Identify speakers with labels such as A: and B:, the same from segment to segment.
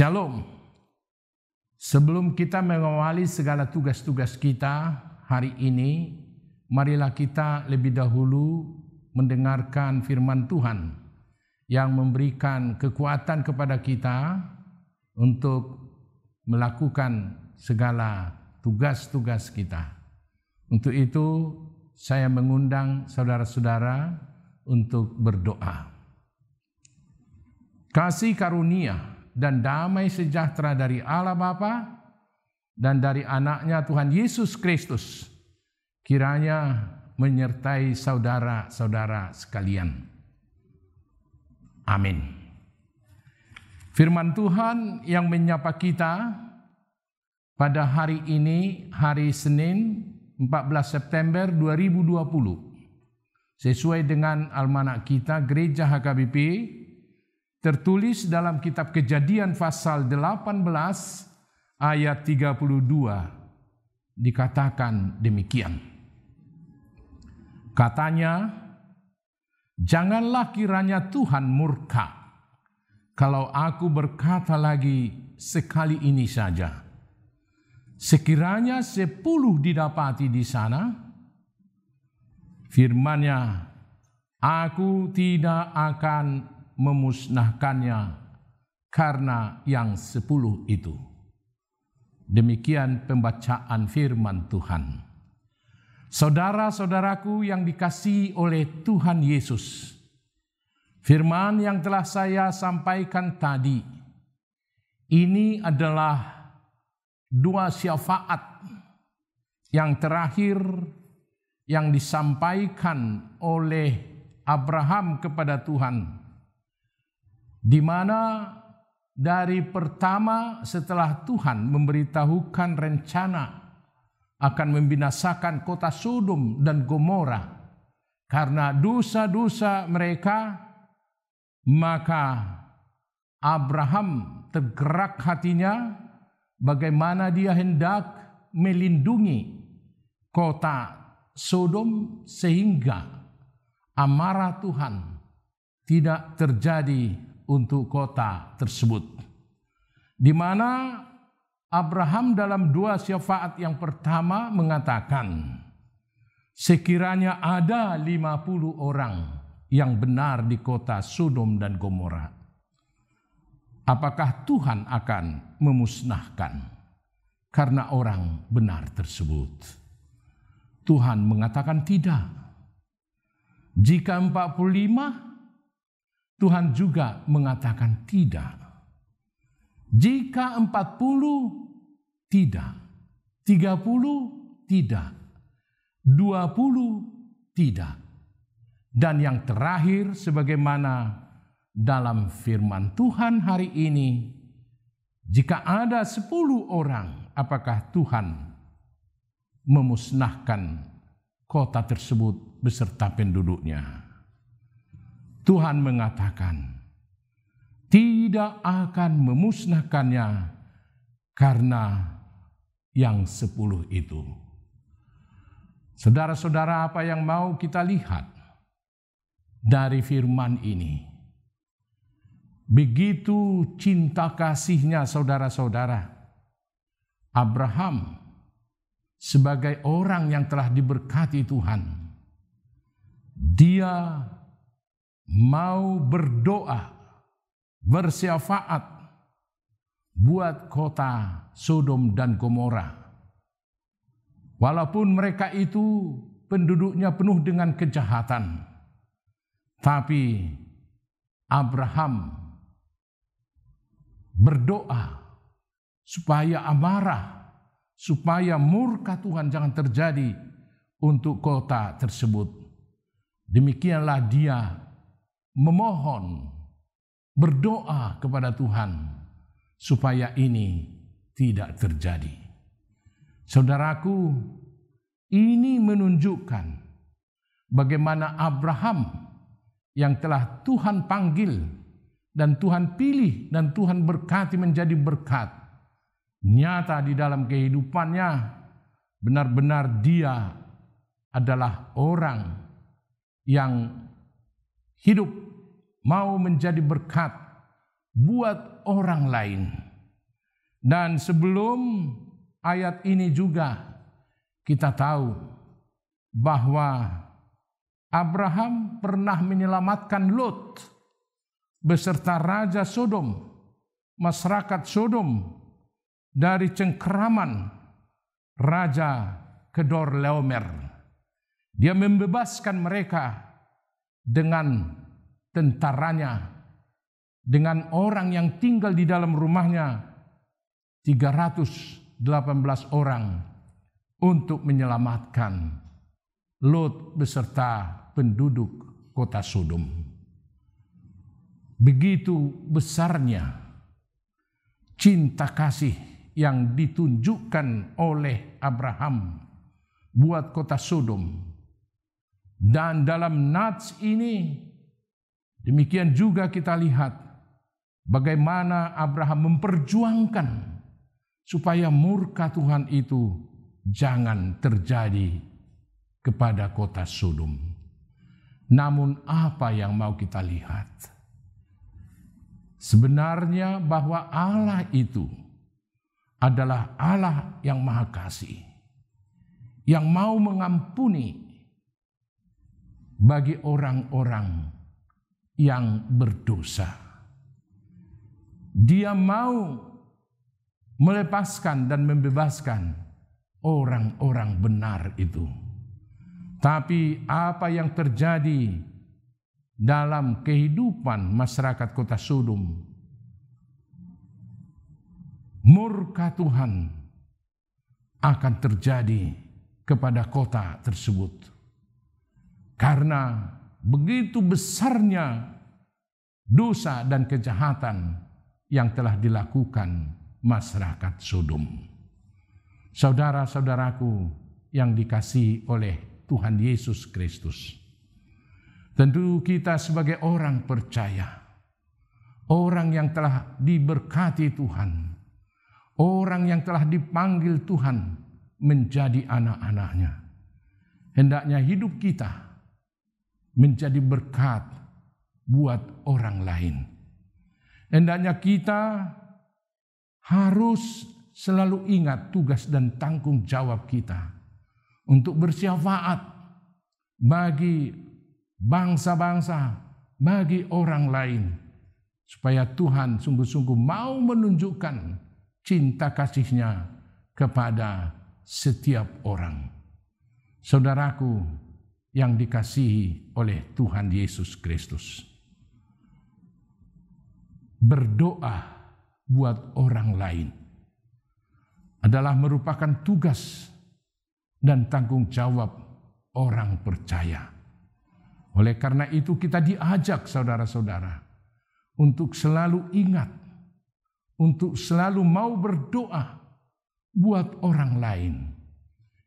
A: Shalom. Sebelum kita mengawali segala tugas-tugas kita hari ini, marilah kita lebih dahulu mendengarkan firman Tuhan yang memberikan kekuatan kepada kita untuk melakukan segala tugas-tugas kita. Untuk itu, saya mengundang saudara-saudara untuk berdoa. Kasih karunia dan damai sejahtera dari Allah Bapa dan dari anaknya Tuhan Yesus Kristus kiranya menyertai saudara-saudara sekalian. Amin. Firman Tuhan yang menyapa kita pada hari ini, hari Senin 14 September 2020, sesuai dengan almanak kita Gereja HKBP, tertulis dalam kitab Kejadian pasal 18 ayat 32, dikatakan demikian. Katanya, janganlah kiranya Tuhan murka kalau aku berkata lagi sekali ini saja. Sekiranya 10 didapati di sana, firman-Nya, aku tidak akan memusnahkannya karena yang 10 itu. Demikian pembacaan firman Tuhan. Saudara-saudaraku yang dikasihi oleh Tuhan Yesus, firman yang telah saya sampaikan tadi, ini adalah 2 syafaat yang terakhir yang disampaikan oleh Abraham kepada Tuhan, di mana dari pertama setelah Tuhan memberitahukan rencana akan membinasakan kota Sodom dan Gomora karena dosa-dosa mereka, maka Abraham tergerak hatinya bagaimana dia hendak melindungi kota Sodom sehingga amarah Tuhan tidak terjadi untuk kota tersebut. Di mana Abraham dalam 2 syafaat yang pertama mengatakan, sekiranya ada 50 orang yang benar di kota Sodom dan Gomora, apakah Tuhan akan memusnahkan karena orang benar tersebut? Tuhan mengatakan tidak. Jika 45, Tuhan juga mengatakan tidak. Jika 40, tidak. 30, tidak. 20, tidak. Dan yang terakhir, sebagaimana dalam firman Tuhan hari ini, jika ada 10 orang, apakah Tuhan memusnahkan kota tersebut beserta penduduknya? Tuhan mengatakan tidak akan memusnahkannya karena yang 10 itu. Saudara-saudara, apa yang mau kita lihat dari firman ini? Begitu cinta kasihnya saudara-saudara, Abraham sebagai orang yang telah diberkati Tuhan, dia mau berdoa, bersyafaat buat kota Sodom dan Gomora. Walaupun mereka itu penduduknya penuh dengan kejahatan, tapi Abraham berdoa supaya amarah, supaya murka Tuhan jangan terjadi untuk kota tersebut. Demikianlah dia memohon, berdoa kepada Tuhan supaya ini tidak terjadi. Saudaraku, ini menunjukkan bagaimana Abraham yang telah Tuhan panggil dan Tuhan pilih dan Tuhan berkati menjadi berkat, nyata di dalam kehidupannya benar-benar dia adalah orang yang hidup mau menjadi berkat buat orang lain. Dan sebelum ayat ini juga kita tahu bahwa Abraham pernah menyelamatkan Lot beserta Raja Sodom, masyarakat Sodom, dari cengkeraman Raja Kedorlaomer. Dia membebaskan mereka dengan tentaranya, dengan orang yang tinggal di dalam rumahnya, 318 orang, untuk menyelamatkan Lot beserta penduduk kota Sodom. Begitu besarnya cinta kasih yang ditunjukkan oleh Abraham buat kota Sodom. Dan dalam nats ini demikian juga kita lihat bagaimana Abraham memperjuangkan supaya murka Tuhan itu jangan terjadi kepada kota Sodom. Namun apa yang mau kita lihat? Sebenarnya bahwa Allah itu adalah Allah yang Maha Kasih, yang mau mengampuni bagi orang-orang yang berdosa. Dia mau melepaskan dan membebaskan orang-orang benar itu. Tapi apa yang terjadi dalam kehidupan masyarakat kota Sodom, murka Tuhan akan terjadi kepada kota tersebut. Karena begitu besarnya dosa dan kejahatan yang telah dilakukan masyarakat Sodom. Saudara-saudaraku yang dikasihi oleh Tuhan Yesus Kristus, tentu kita sebagai orang percaya, orang yang telah diberkati Tuhan, orang yang telah dipanggil Tuhan menjadi anak-anaknya, hendaknya hidup kita menjadi berkat buat orang lain. Hendaknya kita harus selalu ingat tugas dan tanggung jawab kita untuk bersyafaat bagi bangsa-bangsa, bagi orang lain, supaya Tuhan sungguh-sungguh mau menunjukkan cinta kasih-Nya kepada setiap orang. Saudaraku yang dikasihi oleh Tuhan Yesus Kristus, berdoa buat orang lain adalah merupakan tugas dan tanggung jawab orang percaya. Oleh karena itu kita diajak saudara-saudara untuk selalu ingat, untuk selalu mau berdoa buat orang lain.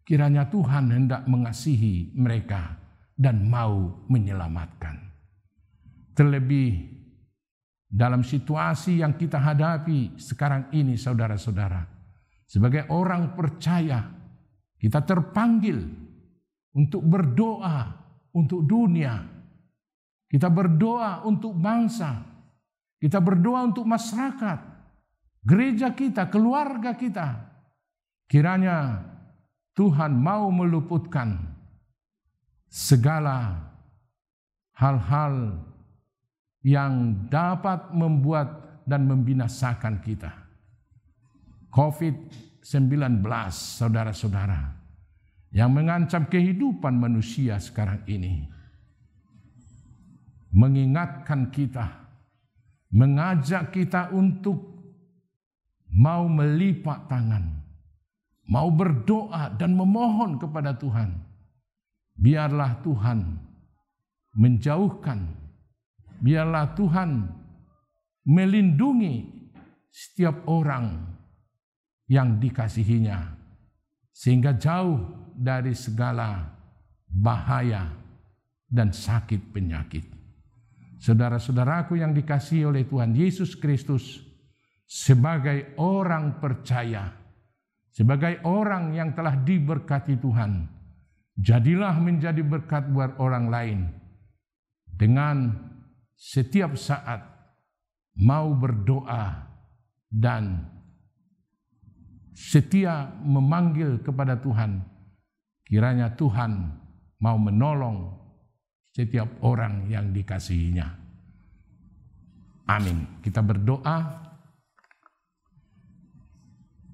A: Kiranya Tuhan hendak mengasihi mereka dan mau menyelamatkan. Terlebih dalam situasi yang kita hadapi sekarang ini saudara-saudara, sebagai orang percaya, kita terpanggil untuk berdoa untuk dunia. Kita berdoa untuk bangsa. Kita berdoa untuk masyarakat, gereja kita, keluarga kita. Kiranya Tuhan mau meluputkan segala hal-hal yang dapat membuat dan membinasakan kita. COVID-19, saudara-saudara, yang mengancam kehidupan manusia sekarang ini, mengingatkan kita, mengajak kita untuk mau melipat tangan, mau berdoa dan memohon kepada Tuhan, biarlah Tuhan menjauhkan, biarlah Tuhan melindungi setiap orang yang dikasihinya, sehingga jauh dari segala bahaya dan sakit penyakit. Saudara-saudaraku yang dikasihi oleh Tuhan Yesus Kristus, sebagai orang percaya, sebagai orang yang telah diberkati Tuhan, jadilah menjadi berkat buat orang lain dengan setiap saat mau berdoa dan setia memanggil kepada Tuhan. Kiranya Tuhan mau menolong setiap orang yang dikasihinya. Amin. Kita berdoa.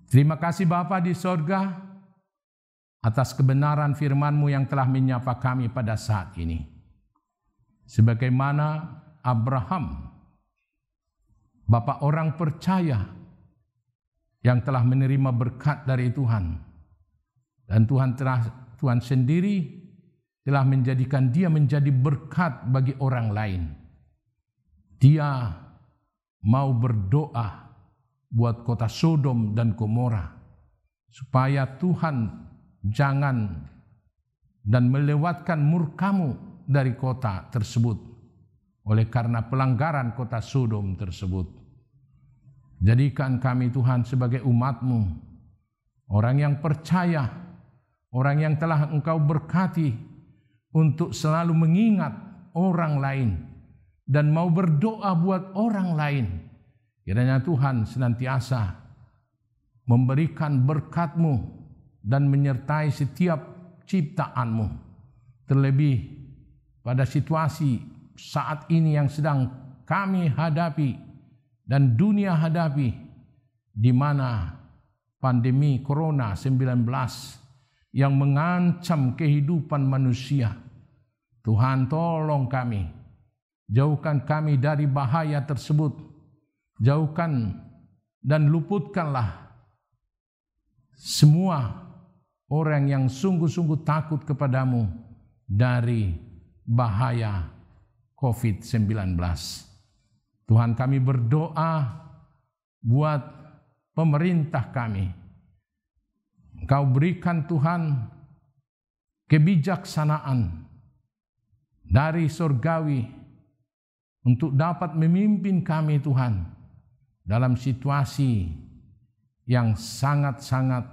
A: Terima kasih Bapa di sorga atas kebenaran firman-Mu yang telah menyapa kami pada saat ini. Sebagaimana Abraham, Bapa orang percaya yang telah menerima berkat dari Tuhan, dan Tuhan sendiri telah menjadikan dia menjadi berkat bagi orang lain. Dia mau berdoa buat kota Sodom dan Gomora, supaya Tuhan jangan dan melewatkan murka-Mu dari kota tersebut oleh karena pelanggaran kota Sodom tersebut. Jadikan kami Tuhan sebagai umat-Mu, orang yang percaya, orang yang telah Engkau berkati untuk selalu mengingat orang lain dan mau berdoa buat orang lain. Kiranya Tuhan senantiasa memberikan berkat-Mu dan menyertai setiap ciptaan-Mu. Terlebih pada situasi saat ini yang sedang kami hadapi dan dunia hadapi, di mana pandemi Corona 19 yang mengancam kehidupan manusia. Tuhan tolong kami, jauhkan kami dari bahaya tersebut, jauhkan dan luputkanlah semua orang yang sungguh-sungguh takut kepadamu dari bahaya COVID-19. Tuhan, kami berdoa buat pemerintah kami. Engkau berikan Tuhan kebijaksanaan dari surgawi untuk dapat memimpin kami Tuhan dalam situasi yang sangat-sangat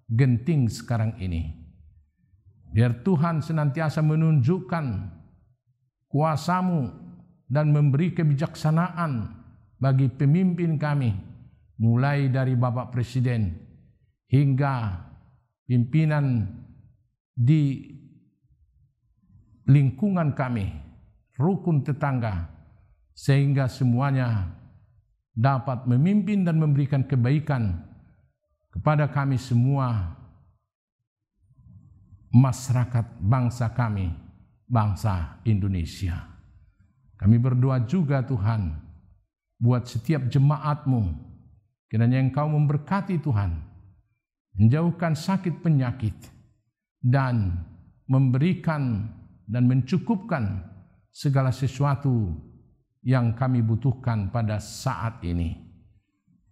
A: genting sekarang ini. Biar Tuhan senantiasa menunjukkan kuasa-Mu dan memberi kebijaksanaan bagi pemimpin kami, mulai dari Bapak Presiden hingga pimpinan di lingkungan kami, rukun tetangga, sehingga semuanya dapat memimpin dan memberikan kebaikan kepada kami semua, masyarakat bangsa kami, bangsa Indonesia. Kami berdoa juga Tuhan buat setiap jemaat-Mu, kiranya Engkau memberkati Tuhan, menjauhkan sakit penyakit, dan memberikan dan mencukupkan segala sesuatu yang kami butuhkan pada saat ini.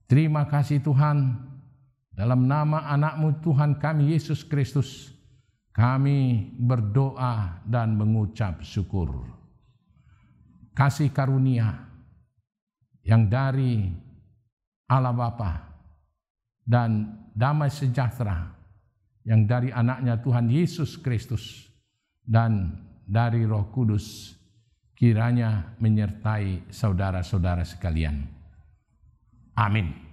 A: Terima kasih Tuhan, dalam nama anak-Mu Tuhan kami Yesus Kristus, kami berdoa dan mengucap syukur. Kasih karunia yang dari Allah Bapa dan damai sejahtera yang dari anaknya Tuhan Yesus Kristus dan dari Roh Kudus kiranya menyertai saudara-saudara sekalian. Amin.